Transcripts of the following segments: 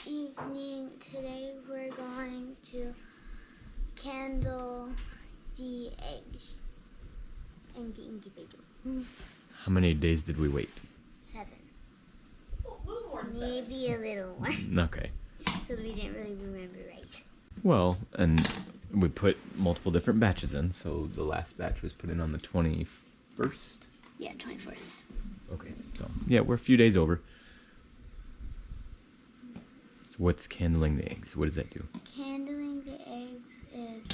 Good evening. Today we're going to candle the eggs in the incubator. How many days did we wait? 7. Oh, a little more than Maybe a little more. Okay. Because we didn't really remember right. Well, and we put multiple different batches in, so the last batch was put in on the 21st? Yeah, 21st. Okay, so yeah, we're a few days over. So what's candling the eggs? What does that do? Candling the eggs is,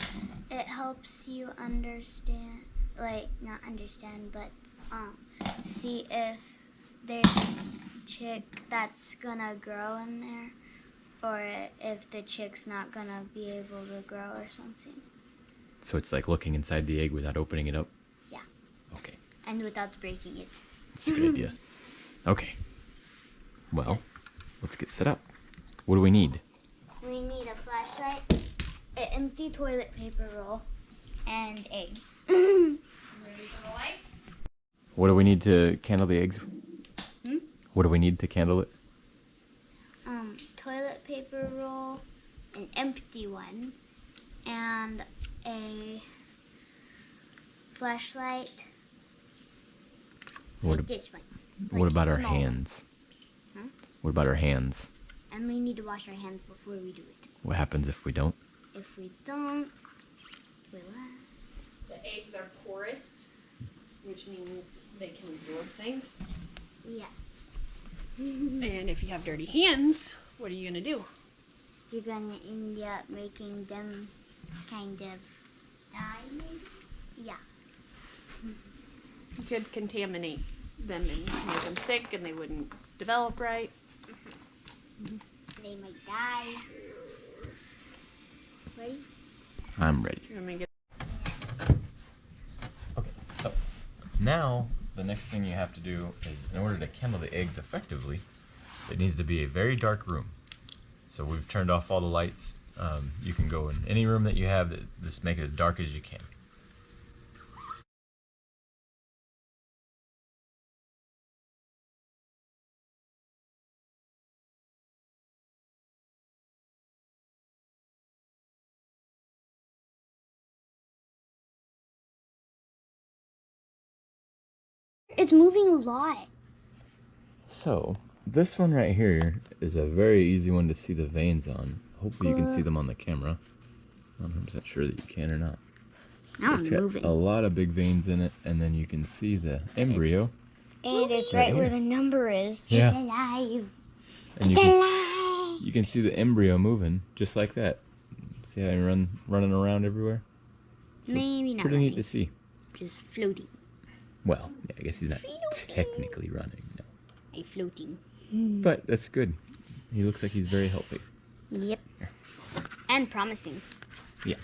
it helps you understand, like, not understand, but see if there's a chick that's gonna grow in there, or if the chick's not gonna be able to grow or something. So it's like looking inside the egg without opening it up? Yeah. Okay, And without breaking it. that's a good idea. Okay, well, let's get set up. What do we need? We need a flashlight, an empty toilet paper roll, and eggs. Ready for the light? What do we need to candle the eggs? What do we need to candle it? Toilet paper roll, an empty one, and a flashlight. What, Like this one. what Like about our small one. hands? Huh? What about our hands? And we need to wash our hands before we do it. What happens if we don't? If we don't, we'll The eggs are porous, which means they can absorb things. yeah. And if you have dirty hands, what are you gonna do? You're gonna end up making them kind of die, maybe? Yeah. You could contaminate them and make them sick, and they wouldn't develop right. They might die. Ready? I'm ready. You want me to get Okay, so now the next thing you have to do is, in order to candle the eggs effectively, it needs to be a very dark room. So we've turned off all the lights. You can go in any room that you have, just make it as dark as you can. It's moving a lot. So this one right here is a very easy one to see the veins on. Hopefully you can see them on the camera. I'm not 100% sure that you can or not. That It's one's got moving. a lot of big veins in it, and then you can see the embryo. And it's Right right where here. the number is. Yeah. It's alive. And It's alive. you can see the embryo moving just like that. See how I running around everywhere? So Maybe not pretty neat running. to see. Just floating. Well, yeah, I guess he's not Floating. technically running, no. A floating. But that's good. He looks like he's very healthy. Yep. And promising. Yeah.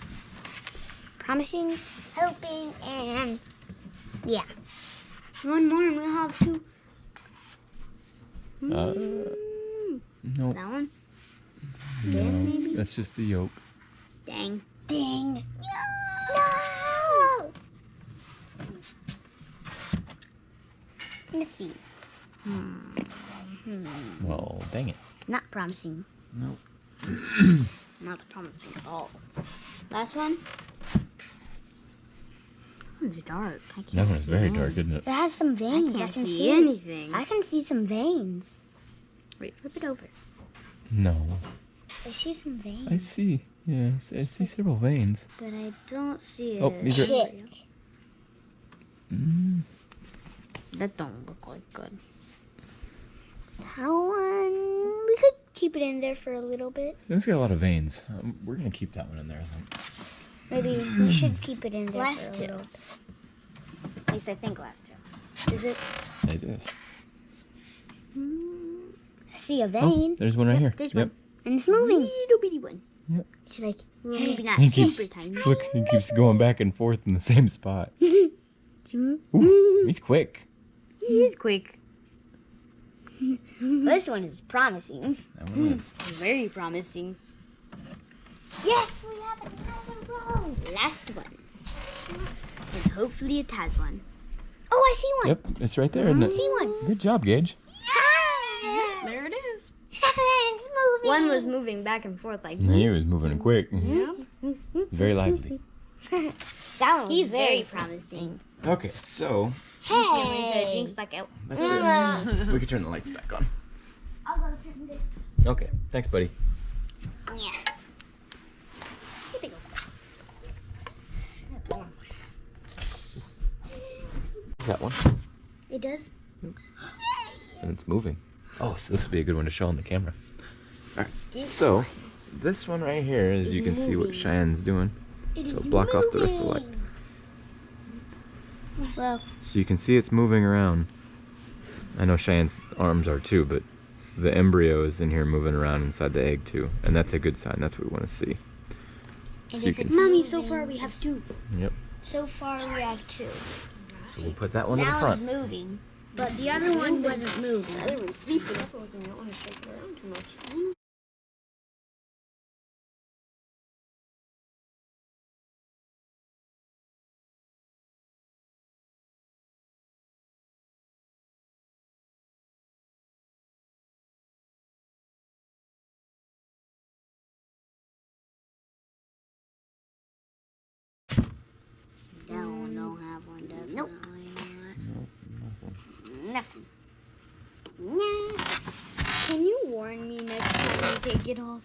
Promising, helping, and yeah. One more and we'll have 2. No, That one? no, maybe? that's just the yolk. Dang. Dang. No! Let's see. Well, dang it. Not promising. No. Not promising at all. Last one. It's dark. I can't That one's see very anything. dark, isn't it? It has some veins. I can't can see anything. I can see some veins. Wait. Flip it over. No. I see some veins. I see. Yeah, I see several veins. But I don't see Oh, a these are- chick. Mm. That don't look like good. How we could keep it in there for a little bit. It's got a lot of veins. We're gonna keep that one in there, I think. Maybe we should keep it in there Last for a 2. little bit. At least I think last 2. Is it? It is. I see a Oh, vein. there's one right here. There's Yep. one. And it's moving. Little bitty one. Yep. It's like, well, maybe not He keeps, super tiny. look, he keeps going back and forth in the same spot. Ooh, Ooh, he's quick. he is quick. This one is promising. That one is. Very promising. Yes, we have another row. Last one. And hopefully it has one. Oh, I see one. Yep, it's right there, isn't I it? see one. Good job, Gage. Yeah. There it is. It's One was moving back and forth like. He was moving quick. Yeah. Very lively. That one. He's very promising. Okay, so Hey. Drinks back out. that's it. We can turn the lights back on. I'll go turn this. Okay, thanks, buddy. Yeah. That one. It does. And it's moving. Oh, so this would be a good one to show on the camera. Alright, so this one right here, as you can see what Cheyenne's doing. So block off the rest of the light. Well, So you can see it's moving around. I know Cheyenne's arms are too, but the embryo is in here moving around inside the egg too. And that's a good sign. That's what we want to see. So you can Mommy, so far we have 2. Yep. so far we have 2. So we'll put that one in the Now front. it's moving, but the other one wasn't moving. The other one's sleeping. I don't want to shake it around too much. Don't have one, definitely Nope. Nothing. Can you warn me next time you take it off?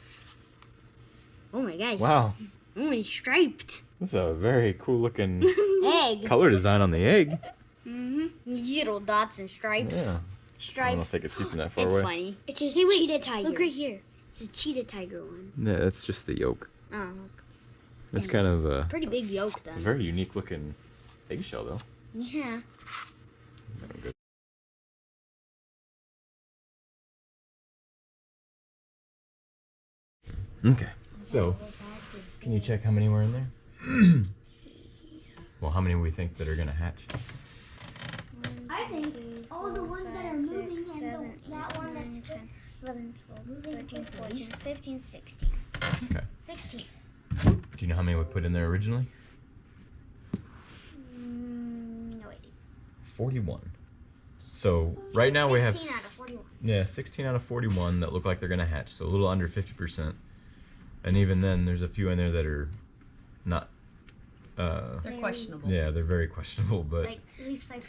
Oh my gosh. Wow, Oh, it's striped. that's a very cool looking Egg. color design on the egg. Mm-hmm. Little dots and stripes. Yeah. I don't know Stripes. if they could see from that far It's away. funny. It's a cheetah tiger. Look right here. It's a cheetah tiger one. Yeah, that's just the yolk. Oh, It's kind of a pretty big yolk then. very unique looking eggshell though. Yeah. Very good. Okay, so can you check how many were in there? Well, how many we think that are gonna hatch? I think all the ones that are moving and that one that's 11, 12, 13, 14, 15, 16. Okay. 16. Do you know how many we put in there originally? No idea. 41. So right now we have 16 out of 41. yeah 16 out of 41 that look like they're gonna hatch. So a little under 50%. And even then, there's a few in there that are not. They're questionable. Yeah, they're very questionable. But Like at least 5%.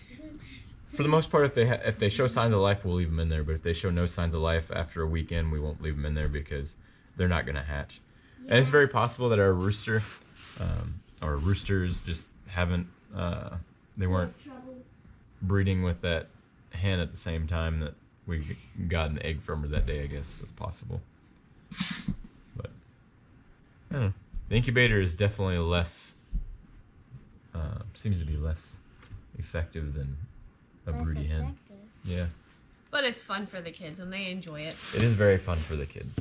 for the most part, if they show signs of life, we'll leave them in there. But if they show no signs of life after a weekend, we won't leave them in there because they're not gonna hatch. And it's very possible that our rooster, or roosters, just haven't. They weren't breeding with that hen at the same time that we got an egg from her that day. I guess that's possible. But I don't know. The incubator is definitely less. Seems to be less effective than a broody hen. Yeah, But it's fun for the kids and they enjoy it. it is very fun for the kids.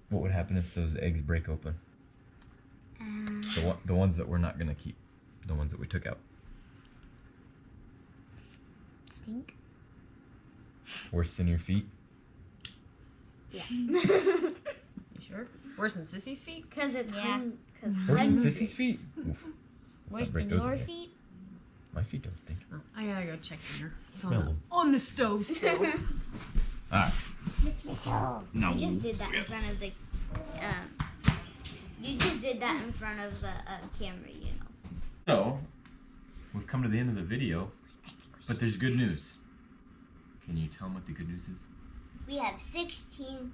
What would happen if those eggs break open? The ones that we're not gonna keep, the ones that we took out. Stink. Worse than your feet. Yeah. You sure? Worse than Sissy's feet? Because it's because Worse than Sissy's feet. Oof. Let's worse not break than those your again. feet. My feet don't stink. Oh, I gotta go check dinner. It's Smell them. on the stove still. Alright. No. You just did that in front of the. You just did that in front of the camera, you know. So, we've come to the end of the video, but there's good news. Can you tell them what the good news is? We have 16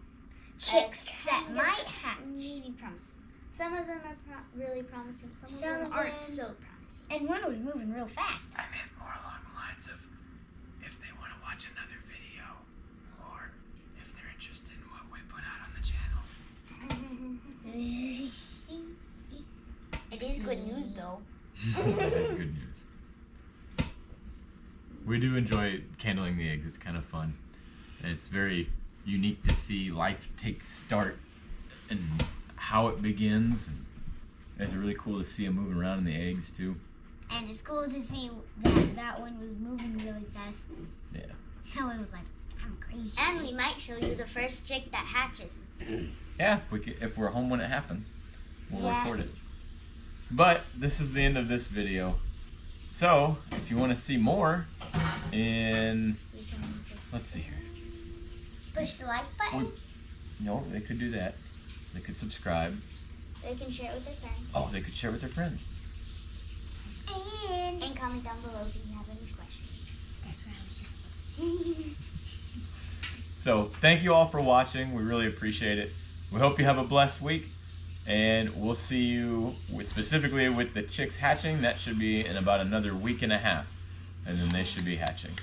chicks that might hatch. Really promising. Some of them are really promising. Some of them aren't so promising. And one was moving real fast. I meant more along the lines of if they want to watch another video, or if they're interested in what we put out on the channel. It is good news, though. That is good news. We do enjoy candling the eggs. It's kind of fun. And it's very unique to see life take start and how it begins. And it's really cool to see them moving around in the eggs too. And it's cool to see that that one was moving really fast. Yeah. That one was like, I'm crazy. And we might show you the first chick that hatches. Yeah, if we're home when it happens, we'll Yeah. record it. But this is the end of this video. So, if you want to see more, let's see here. Push the like button. No, they could do that. They could subscribe. They can share it with their friends. Oh, they could share with their friends. And comment down below if you have any questions. So thank you all for watching. We really appreciate it. We hope you have a blessed week, and we'll see you specifically with the chicks hatching. That should be in about another week and a half, and then they should be hatching.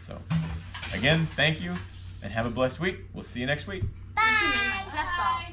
So again, thank you, and have a blessed week. We'll see you next week. You should name my fluff ball.